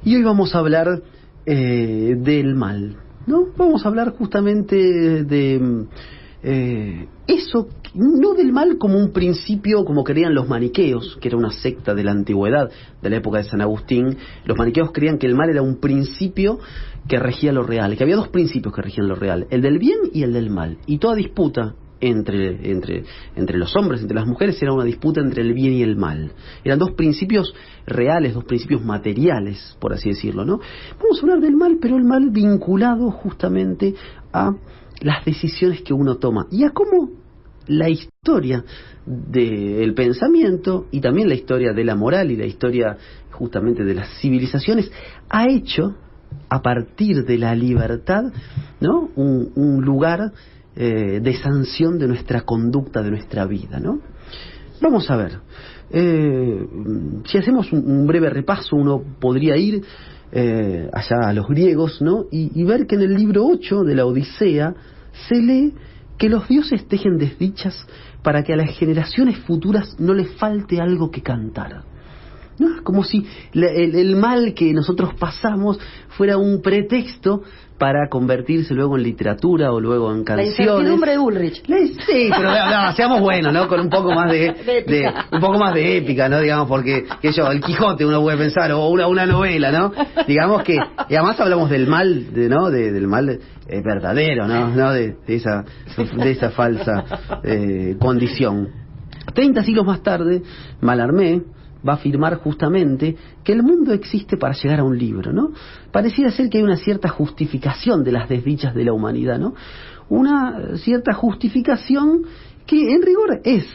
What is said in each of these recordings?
Y hoy vamos a hablar del mal, ¿no? Vamos a hablar justamente de eso, no del mal como un principio, como creían los maniqueos, que era una secta de la antigüedad, de la época de San Agustín. Los maniqueos creían que el mal era un principio que regía lo real, que había dos principios que regían lo real, el del bien y el del mal. Y toda disputa entre los hombres, entre las mujeres, era una disputa entre el bien y el mal. Eran dos principios reales, dos principios materiales, por así decirlo, ¿no? Vamos a hablar del mal, pero el mal vinculado justamente a las decisiones que uno toma y a cómo la historia del pensamiento y también la historia de la moral y la historia justamente de las civilizaciones ha hecho, a partir de la libertad, ¿no?, un lugar de sanción de nuestra conducta, de nuestra vida, ¿no? Vamos a ver, si hacemos un breve repaso, uno podría ir allá a los griegos, ¿no?, y ver que en el libro 8 de la Odisea se lee que los dioses tejen desdichas para que a las generaciones futuras no les falte algo que cantar, ¿no? Como si el mal que nosotros pasamos fuera un pretexto para convertirse luego en literatura o luego en canciones. La incertidumbre de Ulrich. Sí, pero no, seamos buenos, ¿no? Con un poco más de un poco más de épica, ¿no? Digamos, porque el Quijote uno puede pensar, o una novela, ¿no? Digamos que, y además hablamos del mal, ¿no? Del mal verdadero, ¿no? De esa falsa condición. 30 siglos más tarde, Mallarmé va a afirmar justamente que el mundo existe para llegar a un libro, ¿no? Pareciera ser que hay una cierta justificación de las desdichas de la humanidad, ¿no? Una cierta justificación que en rigor es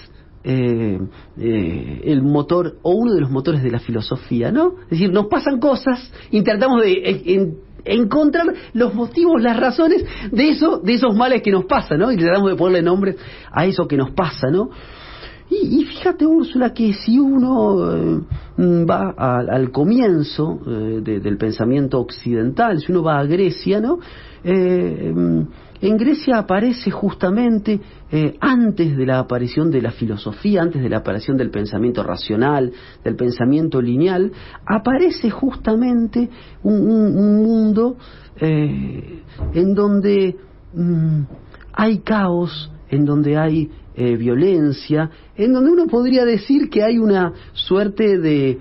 el motor o uno de los motores de la filosofía, ¿no? Es decir, nos pasan cosas, intentamos de encontrar los motivos, las razones de esos males que nos pasan, ¿no? Y tratamos de ponerle nombres a eso que nos pasa, ¿no? Y fíjate, Úrsula, que si uno va al comienzo del pensamiento occidental, si uno va a Grecia, ¿no? En Grecia aparece justamente, antes de la aparición de la filosofía, antes de la aparición del pensamiento racional, del pensamiento lineal, aparece justamente un mundo en donde hay caos, en donde hay violencia, en donde uno podría decir que hay una suerte de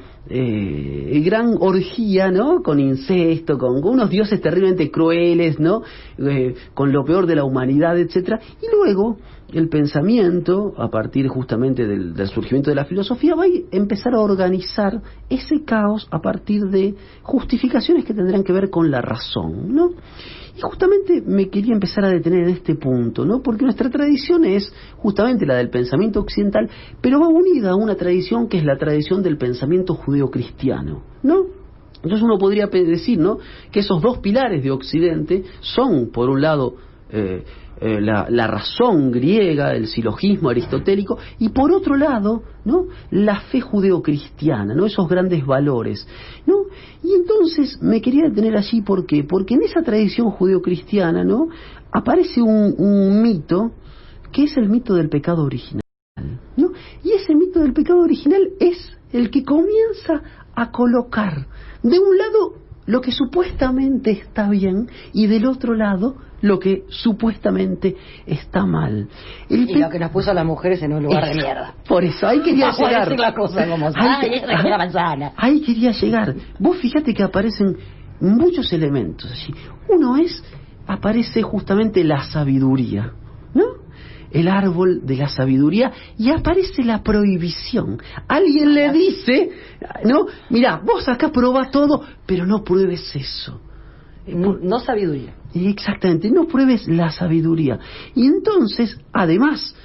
gran orgía, ¿no?, con incesto, con unos dioses terriblemente crueles, ¿no?, con lo peor de la humanidad, etcétera. Y luego el pensamiento, a partir justamente del surgimiento de la filosofía, va a empezar a organizar ese caos a partir de justificaciones que tendrán que ver con la razón, ¿no? Y justamente me quería empezar a detener en este punto, ¿no? Porque nuestra tradición es justamente la del pensamiento occidental, pero va unida a una tradición que es la tradición del pensamiento judeocristiano, ¿no? Entonces uno podría decir, ¿no?, que esos dos pilares de Occidente son, por un lado, la razón griega, el silogismo aristotélico, y por otro lado, ¿no?, la fe judeocristiana, ¿no?, esos grandes valores, ¿no? Y entonces me quería detener allí, ¿por qué? Porque en esa tradición judeocristiana, ¿no?, aparece un mito que es el mito del pecado original, ¿no? Y ese mito del pecado original es el que comienza a colocar de un lado lo que supuestamente está bien y del otro lado lo que supuestamente está mal. Y lo que nos puso a las mujeres en un lugar de mierda. Por eso, ahí quería llegar. Decir la cosa como la manzana. Ahí quería llegar. Vos fíjate que aparecen muchos elementos allí. Uno aparece justamente la sabiduría, ¿no? El árbol de la sabiduría, y aparece la prohibición. Alguien le dice, ¿no?, mira, vos acá probá todo, pero no pruebes eso. No sabiduría. Exactamente, no pruebes la sabiduría. Y entonces, además,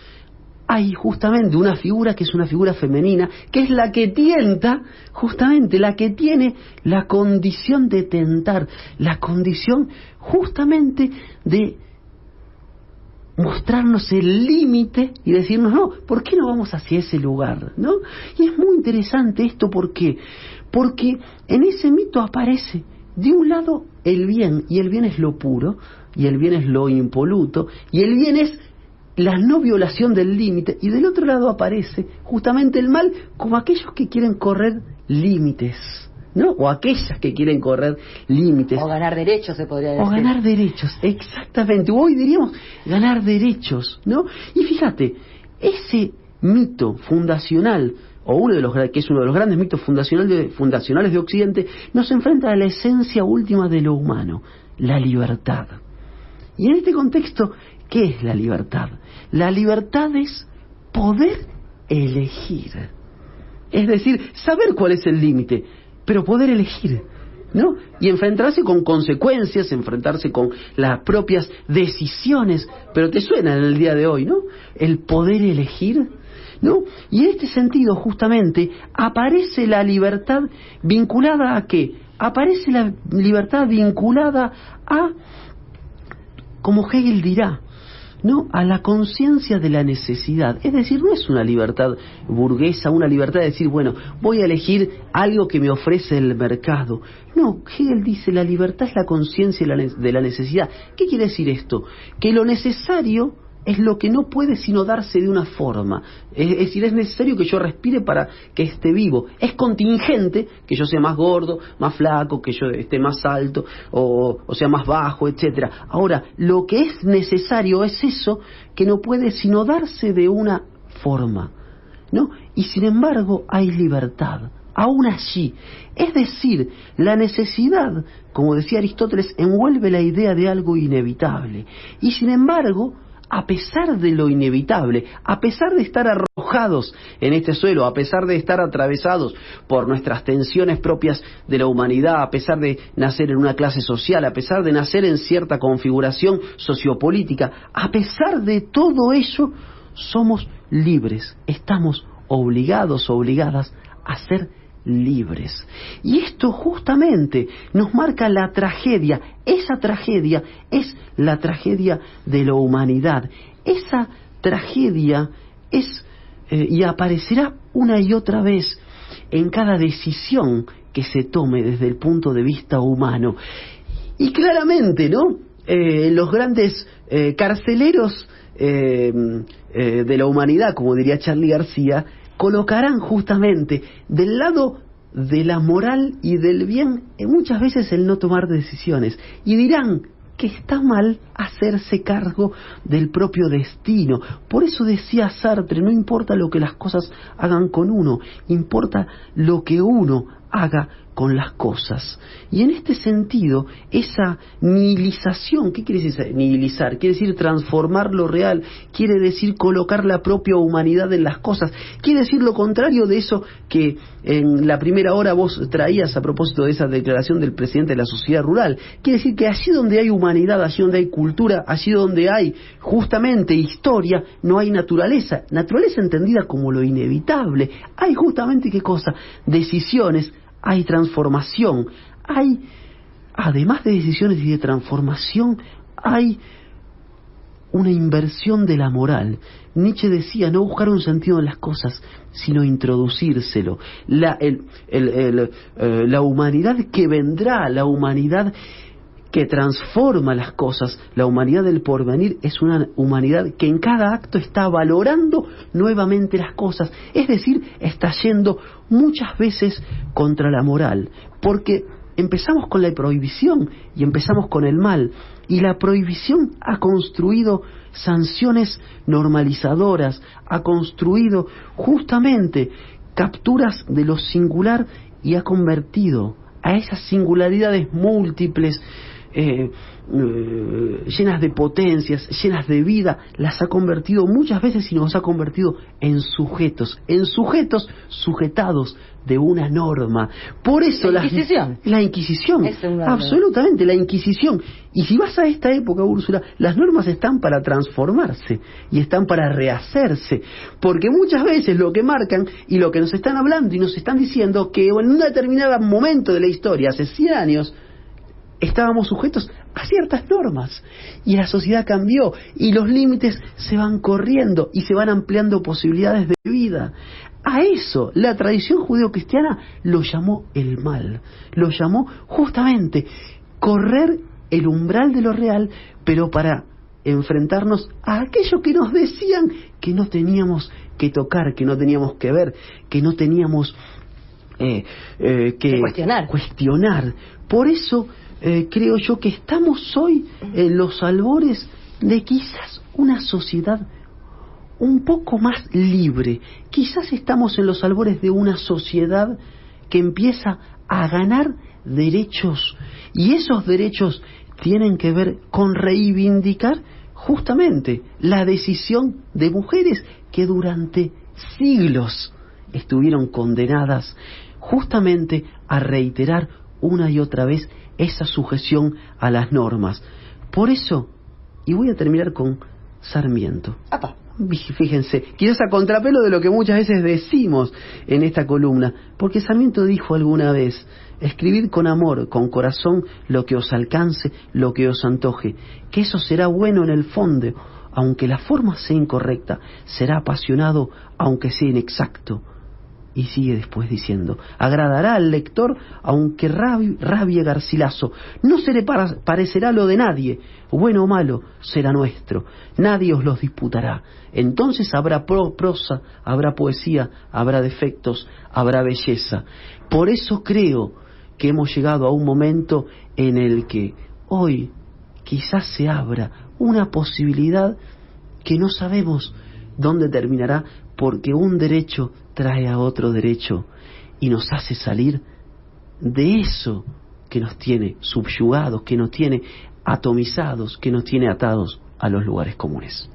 hay justamente una figura que es una figura femenina, que es la que tienta, justamente la que tiene la condición de tentar, la condición justamente de mostrarnos el límite y decirnos, no, ¿por qué no vamos hacia ese lugar?, ¿no? Y es muy interesante esto, ¿por qué? Porque en ese mito aparece, de un lado, el bien, y el bien es lo puro, y el bien es lo impoluto, y el bien es la no violación del límite, y del otro lado aparece justamente el mal como aquellos que quieren correr límites, ¿no? O aquellas que quieren correr límites. O ganar derechos, se podría decir. O ganar derechos, exactamente. Hoy diríamos ganar derechos, ¿no? Y fíjate, ese mito fundacional, o que es uno de los grandes mitos fundacionales de Occidente, nos enfrenta a la esencia última de lo humano, la libertad. Y en este contexto, ¿qué es la libertad? La libertad es poder elegir. Es decir, saber cuál es el límite, pero poder elegir, ¿no? Y enfrentarse con consecuencias, enfrentarse con las propias decisiones. Pero te suena en el día de hoy, ¿no? El poder elegir, ¿no? Y en este sentido, justamente, aparece la libertad vinculada ¿a qué? Aparece la libertad vinculada a, como Hegel dirá, ¿no? A la conciencia de la necesidad. Es decir, no es una libertad burguesa, una libertad de decir, bueno, voy a elegir algo que me ofrece el mercado. No, Hegel dice, la libertad es la conciencia de la necesidad. ¿Qué quiere decir esto? Que lo necesario es lo que no puede sino darse de una forma. Es decir, es necesario que yo respire para que esté vivo. Es contingente que yo sea más gordo, más flaco, que yo esté más alto o sea más bajo, etcétera. Ahora, lo que es necesario es eso que no puede sino darse de una forma, ¿no? Y sin embargo hay libertad, aún allí. Es decir, la necesidad, como decía Aristóteles, envuelve la idea de algo inevitable. Y sin embargo, a pesar de lo inevitable, a pesar de estar arrojados en este suelo, a pesar de estar atravesados por nuestras tensiones propias de la humanidad, a pesar de nacer en una clase social, a pesar de nacer en cierta configuración sociopolítica, a pesar de todo ello, somos libres, estamos obligadas a ser libres. Y esto justamente nos marca la tragedia. Esa tragedia es la tragedia de la humanidad. Esa tragedia es y aparecerá una y otra vez en cada decisión que se tome desde el punto de vista humano. Y claramente, ¿no? Los grandes carceleros de la humanidad, como diría Charly García, colocarán justamente del lado de la moral y del bien muchas veces el no tomar decisiones y dirán que está mal hacerse cargo del propio destino. Por eso decía Sartre, no importa lo que las cosas hagan con uno, importa lo que uno haga con las cosas. Y en este sentido, esa nihilización, ¿qué quiere decir nihilizar? Quiere decir transformar lo real, quiere decir colocar la propia humanidad en las cosas, quiere decir lo contrario de eso que en la primera hora vos traías a propósito de esa declaración del presidente de la sociedad rural. Quiere decir que allí donde hay humanidad, allí donde hay cultura, allí donde hay justamente historia, no hay naturaleza. Naturaleza entendida como lo inevitable. Hay justamente, ¿qué cosa? Decisiones, hay transformación, hay, además de decisiones y de transformación, hay una inversión de la moral. Nietzsche decía, no buscar un sentido en las cosas, sino introducírselo. La humanidad que vendrá, la humanidad que transforma las cosas, la humanidad del porvenir, es una humanidad que en cada acto está valorando nuevamente las cosas, es decir, está yendo muchas veces contra la moral, porque empezamos con la prohibición y empezamos con el mal, y la prohibición ha construido sanciones normalizadoras, ha construido justamente capturas de lo singular y ha convertido a esas singularidades múltiples, llenas de potencias, llenas de vida, las ha convertido muchas veces y nos ha convertido en sujetos sujetados de una norma. Por eso la Inquisición, absolutamente, la Inquisición. Y si vas a esta época, Úrsula, las normas están para transformarse y están para rehacerse, porque muchas veces lo que marcan y lo que nos están hablando y nos están diciendo que en un determinado momento de la historia, hace 100 años, estábamos sujetos a ciertas normas y la sociedad cambió y los límites se van corriendo y se van ampliando posibilidades de vida. A eso la tradición judeocristiana lo llamó el mal, lo llamó justamente correr el umbral de lo real, pero para enfrentarnos a aquello que nos decían que no teníamos que tocar, que no teníamos que ver, que no teníamos que cuestionar. Por eso creo yo que estamos hoy en los albores de quizás una sociedad un poco más libre. Quizás estamos en los albores de una sociedad que empieza a ganar derechos, y esos derechos tienen que ver con reivindicar justamente la decisión de mujeres que durante siglos estuvieron condenadas justamente a reiterar una y otra vez esa sujeción a las normas. Por eso, y voy a terminar con Sarmiento. ¡Apa! Fíjense, quizás a contrapelo de lo que muchas veces decimos en esta columna, porque Sarmiento dijo alguna vez: escribid con amor, con corazón, lo que os alcance, lo que os antoje, que eso será bueno en el fondo, aunque la forma sea incorrecta, será apasionado, aunque sea inexacto. Y sigue después diciendo: agradará al lector, aunque rabie Garcilaso, no se le parecerá lo de nadie, bueno o malo, será nuestro, nadie os los disputará. Entonces habrá prosa, habrá poesía, habrá defectos, habrá belleza. Por eso creo que hemos llegado a un momento en el que hoy quizás se abra una posibilidad que no sabemos dónde terminará, porque un derecho trae a otro derecho y nos hace salir de eso que nos tiene subyugados, que nos tiene atomizados, que nos tiene atados a los lugares comunes.